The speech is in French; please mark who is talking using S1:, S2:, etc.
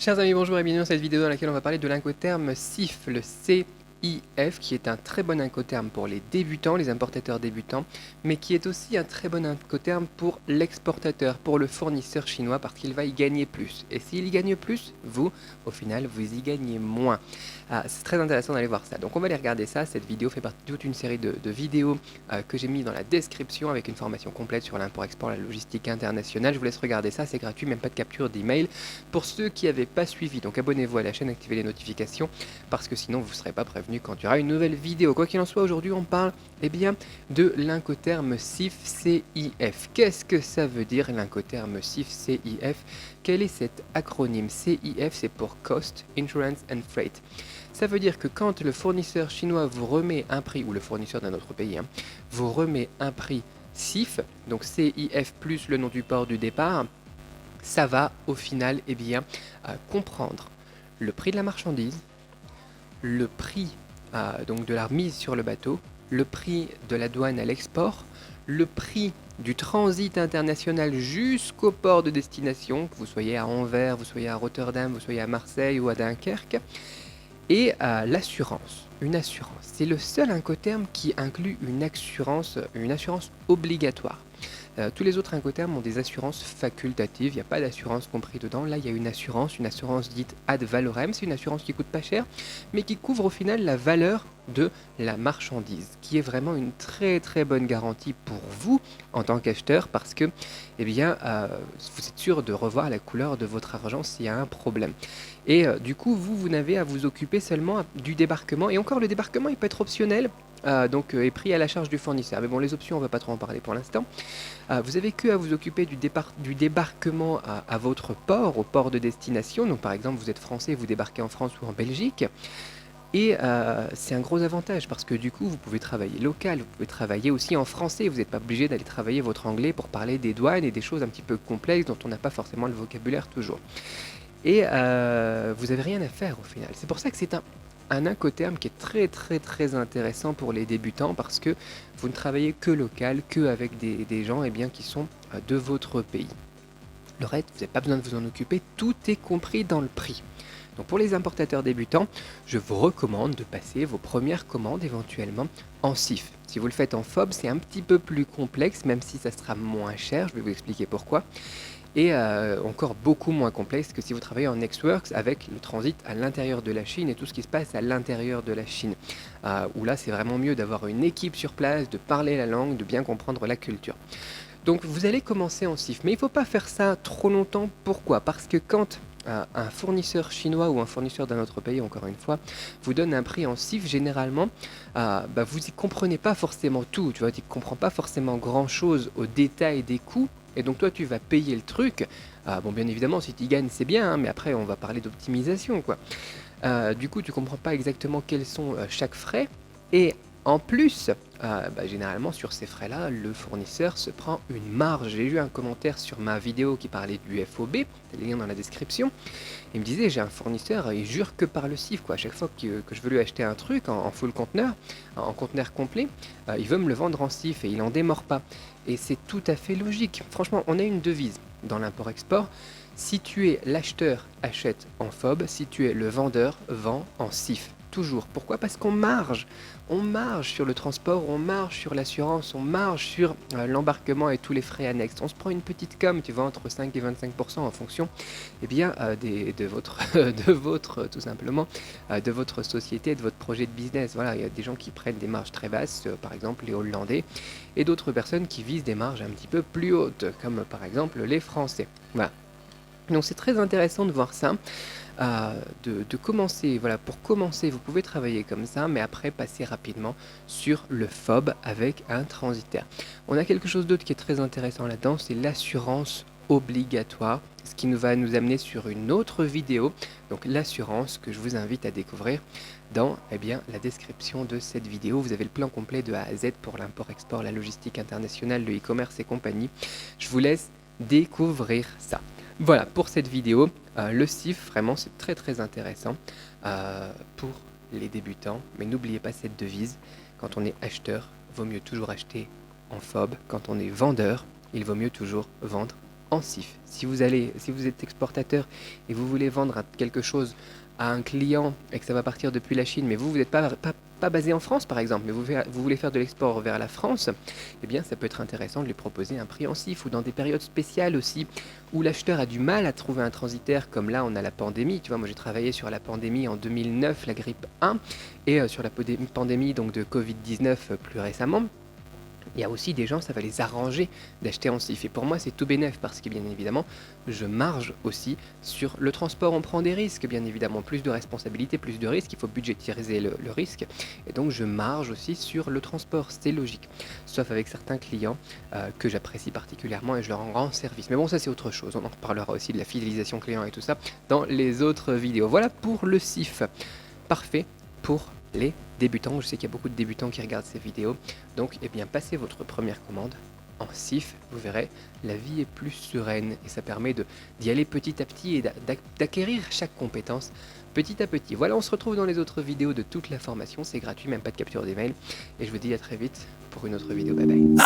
S1: Chers amis, bonjour et bienvenue dans cette vidéo dans laquelle on va parler de l'incoterm CIF, le CIF, qui est un très bon incoterm pour les débutants, les importateurs débutants, mais qui est aussi un très bon incoterm pour l'exportateur, pour le fournisseur chinois, parce qu'il va y gagner plus. Et s'il y gagne plus, vous, au final, vous y gagnez moins. C'est très intéressant d'aller voir ça. Donc on va aller regarder ça. Cette vidéo fait partie de toute une série de vidéos que j'ai mis dans la description avec une formation complète sur l'import-export, la logistique internationale. Je vous laisse regarder ça, c'est gratuit, même pas de capture d'email. Pour ceux qui n'avaient pas suivi, donc abonnez-vous à la chaîne, activez les notifications, parce que sinon vous ne serez pas prévenu quand il y aura une nouvelle vidéo. Quoi qu'il en soit, aujourd'hui on parle bien, de l'incoterm CIF. Qu'est-ce que ça veut dire l'incoterm CIF? Quel est cet acronyme? CIF, c'est pour Cost, Insurance and Freight. Ça veut dire que quand le fournisseur chinois vous remet un prix, ou le fournisseur d'un autre pays, vous remet un prix CIF, donc CIF plus le nom du port du départ, ça va au final comprendre le prix de la marchandise, le prix donc de la remise sur le bateau, le prix de la douane à l'export, le prix du transit international jusqu'au port de destination, que vous soyez à Anvers, vous soyez à Rotterdam, vous soyez à Marseille ou à Dunkerque, et l'assurance. Une assurance, c'est le seul incoterm qui inclut une assurance obligatoire. Tous les autres incoterms ont des assurances facultatives, il n'y a pas d'assurance compris dedans. Là, il y a une assurance dite ad valorem, c'est une assurance qui coûte pas cher, mais qui couvre au final la valeur de la marchandise, qui est vraiment une très très bonne garantie pour vous en tant qu'acheteur, parce que vous êtes sûr de revoir la couleur de votre argent s'il y a un problème. Et du coup, vous n'avez à vous occuper seulement du débarquement, et encore le débarquement il peut être optionnel, est pris à la charge du fournisseur. Mais bon, les options, on ne va pas trop en parler pour l'instant. Vous avez que à vous occuper du débarquement à votre port, au port de destination. Donc par exemple, vous êtes français, vous débarquez en France ou en Belgique. Et c'est un gros avantage parce que du coup, vous pouvez travailler local, vous pouvez travailler aussi en français. Vous n'êtes pas obligé d'aller travailler votre anglais pour parler des douanes et des choses un petit peu complexes dont on n'a pas forcément le vocabulaire toujours. Et vous n'avez rien à faire au final. C'est pour ça que c'est un incoterm qui est très très très intéressant pour les débutants, parce que vous ne travaillez que local, que avec des gens qui sont de votre pays. Le reste, vous n'avez pas besoin de vous en occuper, tout est compris dans le prix. Donc pour les importateurs débutants, je vous recommande de passer vos premières commandes éventuellement en CIF. Si vous le faites en FOB, c'est un petit peu plus complexe, même si ça sera moins cher, je vais vous expliquer pourquoi. Et encore beaucoup moins complexe que si vous travaillez en Nextworks avec le transit à l'intérieur de la Chine et tout ce qui se passe à l'intérieur de la Chine. Où là, c'est vraiment mieux d'avoir une équipe sur place, de parler la langue, de bien comprendre la culture. Donc vous allez commencer en CIF, mais il ne faut pas faire ça trop longtemps. Pourquoi? Parce que quand un fournisseur chinois ou un fournisseur d'un autre pays, encore une fois, vous donne un prix en CIF, généralement, vous n'y comprenez pas forcément tout, tu vois, tu ne comprends pas forcément grand-chose au détail des coûts, et donc toi tu vas payer le truc. Bon, bien évidemment, si tu y gagnes, c'est bien, mais après on va parler d'optimisation, quoi. Du coup, tu comprends pas exactement quels sont chaque frais, et en plus, généralement sur ces frais-là, le fournisseur se prend une marge. J'ai eu un commentaire sur ma vidéo qui parlait du FOB, le lien dans la description. Il me disait, j'ai un fournisseur, il jure que par le CIF, quoi. À chaque fois que je veux lui acheter un truc en full conteneur, en conteneur complet, il veut me le vendre en CIF et il en démord pas. Et c'est tout à fait logique. Franchement, on a une devise dans l'import-export. Si tu es l'acheteur, achète en FOB. Si tu es le vendeur, vend en CIF. Toujours. Pourquoi? Parce qu'on marge. On marge sur le transport, on marge sur l'assurance, on marge sur l'embarquement et tous les frais annexes. On se prend une petite com, tu vois, entre 5 et 25% en fonction de votre, tout simplement, de votre société, de votre projet de business. Voilà, il y a des gens qui prennent des marges très basses, par exemple les Hollandais, et d'autres personnes qui visent des marges un petit peu plus hautes, comme par exemple les Français. Voilà. Donc c'est très intéressant de voir ça. De commencer, voilà, pour commencer, vous pouvez travailler comme ça, mais après passer rapidement sur le FOB avec un transitaire. On a quelque chose d'autre qui est très intéressant là-dedans, c'est l'assurance obligatoire, ce qui va nous amener sur une autre vidéo, donc l'assurance que je vous invite à découvrir dans la description de cette vidéo. Vous avez le plan complet de A à Z pour l'import-export, la logistique internationale, le e-commerce et compagnie. Je vous laisse découvrir ça. Voilà pour cette vidéo, le CIF, vraiment c'est très très intéressant pour les débutants, mais n'oubliez pas cette devise, quand on est acheteur, vaut mieux toujours acheter en FOB, quand on est vendeur, il vaut mieux toujours vendre en CIF. Si vous êtes exportateur et vous voulez vendre quelque chose à un client et que ça va partir depuis la Chine, mais vous n'êtes pas basé en France par exemple, mais vous voulez faire de l'export vers la France, eh bien ça peut être intéressant de lui proposer un prix en CIF, ou dans des périodes spéciales aussi où l'acheteur a du mal à trouver un transitaire, comme là on a la pandémie. Tu vois, moi j'ai travaillé sur la pandémie en 2009, la grippe 1, et sur la pandémie donc de Covid-19 plus récemment. Il y a aussi des gens, ça va les arranger d'acheter en CIF. Et pour moi, c'est tout bénef parce que bien évidemment, je marge aussi sur le transport. On prend des risques, bien évidemment, plus de responsabilités, plus de risques. Il faut budgétiser le risque. Et donc, je marge aussi sur le transport. C'est logique. Sauf avec certains clients que j'apprécie particulièrement et je leur rends service. Mais bon, ça, c'est autre chose. On en reparlera aussi de la fidélisation client et tout ça dans les autres vidéos. Voilà pour le CIF. Parfait pour les débutants. Je sais qu'il y a beaucoup de débutants qui regardent ces vidéos. Donc, eh bien, passez votre première commande en CIF. Vous verrez, la vie est plus sereine et ça permet d'y aller petit à petit et d'acquérir chaque compétence petit à petit. Voilà, on se retrouve dans les autres vidéos de toute la formation. C'est gratuit, même pas de capture d'email. Et je vous dis à très vite pour une autre vidéo. Bye bye.